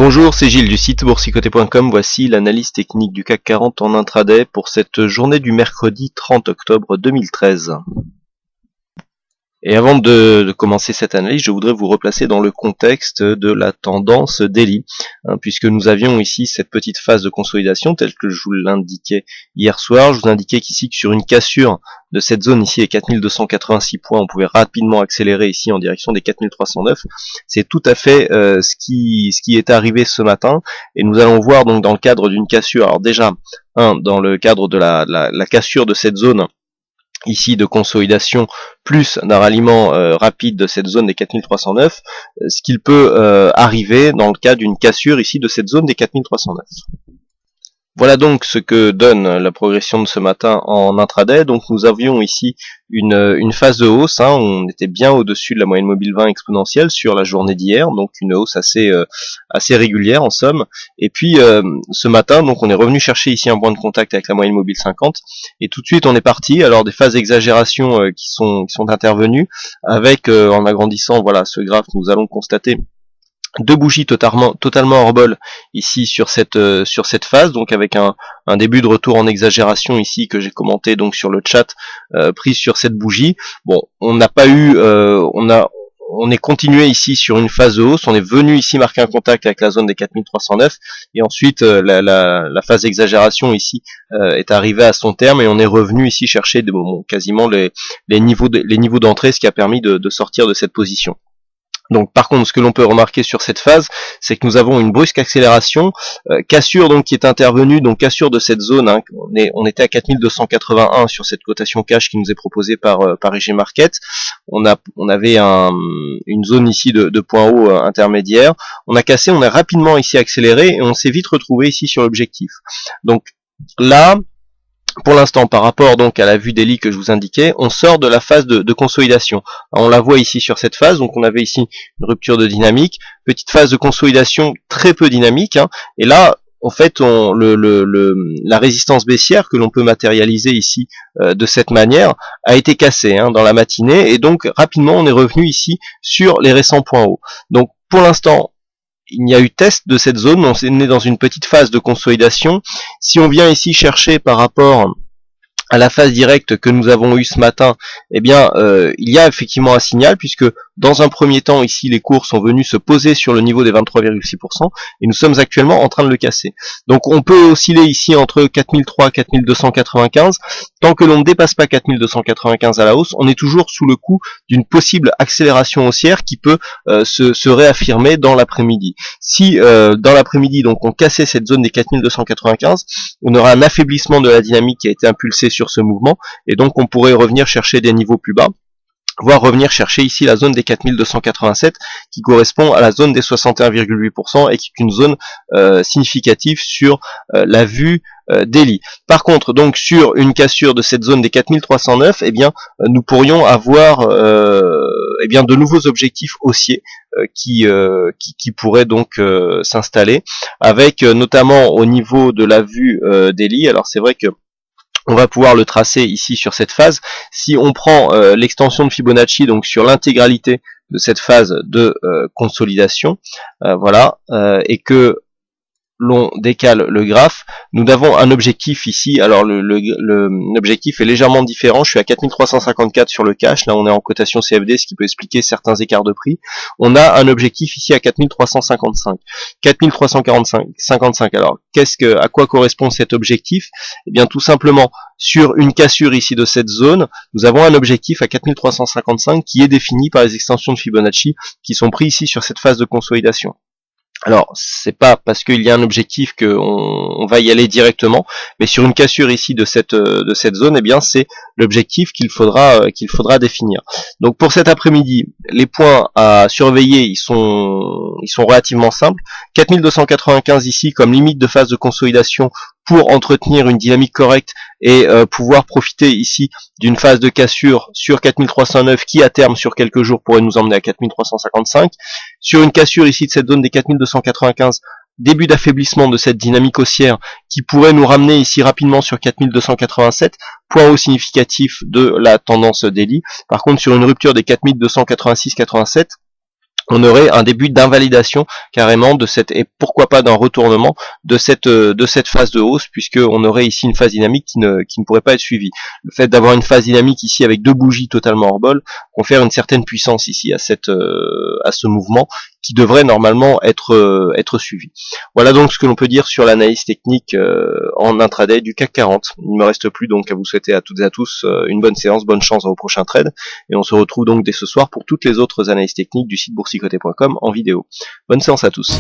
Bonjour, c'est Gilles du site boursicoté.com. Voici l'analyse technique du CAC 40 en intraday pour cette journée du mercredi 30 octobre 2013. Et avant de commencer cette analyse, je voudrais vous replacer dans le contexte de la tendance daily, puisque nous avions ici cette petite phase de consolidation telle que je vous l'indiquais hier soir. Je vous indiquais qu'ici que sur une cassure de cette zone ici les 4286 points, on pouvait rapidement accélérer ici en direction des 4309. C'est tout à fait ce qui est arrivé ce matin, et nous allons voir donc dans le cadre d'une cassure. Alors déjà, dans le cadre de la cassure de cette zone ici de consolidation, plus d'un ralliement rapide de cette zone des 4309, ce qu'il peut arriver dans le cas d'une cassure ici de cette zone des 4309. Voilà donc ce que donne la progression de ce matin en intraday. Donc nous avions ici une phase de hausse, on était bien au-dessus de la moyenne mobile 20 exponentielle sur la journée d'hier, donc une hausse assez régulière en somme. Et puis ce matin, donc on est revenu chercher ici un point de contact avec la moyenne mobile 50, et tout de suite on est parti. Alors des phases d'exagération qui sont intervenues avec en agrandissant voilà ce graphe, nous allons constater deux bougies totalement hors bol ici sur cette phase, donc avec un début de retour en exagération ici que j'ai commenté donc sur le chat, prise sur cette bougie. Bon, on n'a pas eu on est continué ici sur une phase de hausse, on est venu ici marquer un contact avec la zone des 4309, et ensuite la phase d'exagération ici est arrivée à son terme, et on est revenu ici chercher quasiment les niveaux d'entrée, ce qui a permis de sortir de cette position. Donc par contre, ce que l'on peut remarquer sur cette phase, c'est que nous avons une brusque accélération, cassure donc qui est intervenue, donc cassure de cette zone, on était à 4281 sur cette cotation cash qui nous est proposée par IG Market. On avait une zone ici de point haut intermédiaire, on a cassé, on a rapidement ici accéléré, et on s'est vite retrouvé ici sur l'objectif. Donc là, pour l'instant, par rapport donc à la vue daily que je vous indiquais, on sort de la phase de consolidation. Alors, on la voit ici sur cette phase, donc on avait ici une rupture de dynamique, petite phase de consolidation très peu dynamique, et là, en fait, la résistance baissière que l'on peut matérialiser ici de cette manière a été cassée dans la matinée, et donc rapidement on est revenu ici sur les récents points hauts. Donc pour l'instant, il y a eu test de cette zone, on est dans une petite phase de consolidation. Si on vient ici chercher par rapport à la phase directe que nous avons eue ce matin, eh bien il y a effectivement un signal, puisque dans un premier temps ici les cours sont venus se poser sur le niveau des 23,6%, et nous sommes actuellement en train de le casser. Donc on peut osciller ici entre 4003 et 4295, tant que l'on ne dépasse pas 4295 à la hausse, on est toujours sous le coup d'une possible accélération haussière qui peut se réaffirmer dans l'après-midi. Si dans l'après-midi donc on cassait cette zone des 4295, on aura un affaiblissement de la dynamique qui a été impulsée sur ce mouvement, et donc on pourrait revenir chercher des niveaux plus bas, voire revenir chercher ici la zone des 4287 qui correspond à la zone des 61,8% et qui est une zone significative sur la vue daily. Par contre, donc sur une cassure de cette zone des 4309, eh bien nous pourrions avoir de nouveaux objectifs haussiers qui pourraient donc s'installer, avec notamment au niveau de la vue daily. Alors c'est vrai que on va pouvoir le tracer ici sur cette phase. Si on prend l'extension de Fibonacci donc sur l'intégralité de cette phase de consolidation, et que l'on décale le graphe, nous avons un objectif ici. Alors l'objectif est légèrement différent. Je suis à 4354 sur le cash, là on est en cotation CFD, ce qui peut expliquer certains écarts de prix. On a un objectif ici à 4355, 4355. Alors à quoi correspond cet objectif? Eh bien tout simplement, sur une cassure ici de cette zone, nous avons un objectif à 4355 qui est défini par les extensions de Fibonacci qui sont pris ici sur cette phase de consolidation. Alors, c'est pas parce qu'il y a un objectif qu'on va y aller directement, mais sur une cassure ici de cette zone, eh bien c'est l'objectif qu'il faudra définir. Donc pour cet après-midi, les points à surveiller, ils sont relativement simples. 4295 ici comme limite de phase de consolidation pour entretenir une dynamique correcte et pouvoir profiter ici d'une phase de cassure sur 4309 qui à terme sur quelques jours pourrait nous emmener à 4355. Sur une cassure ici de cette zone des 4295, début d'affaiblissement de cette dynamique haussière qui pourrait nous ramener ici rapidement sur 4287, point haut significatif de la tendance daily. Par contre sur une rupture des 4286-87, on aurait un début d'invalidation carrément de cette, et pourquoi pas d'un retournement de cette phase de hausse, puisque on aurait ici une phase dynamique qui ne pourrait pas être suivie. Le fait d'avoir une phase dynamique ici avec deux bougies totalement hors bol confère une certaine puissance ici à ce mouvement qui devrait normalement être suivi. Voilà donc ce que l'on peut dire sur l'analyse technique en intraday du CAC 40. Il ne me reste plus donc à vous souhaiter à toutes et à tous une bonne séance, bonne chance à vos prochains trades, et on se retrouve donc dès ce soir pour toutes les autres analyses techniques du site boursicoté.com en vidéo. Bonne séance à tous.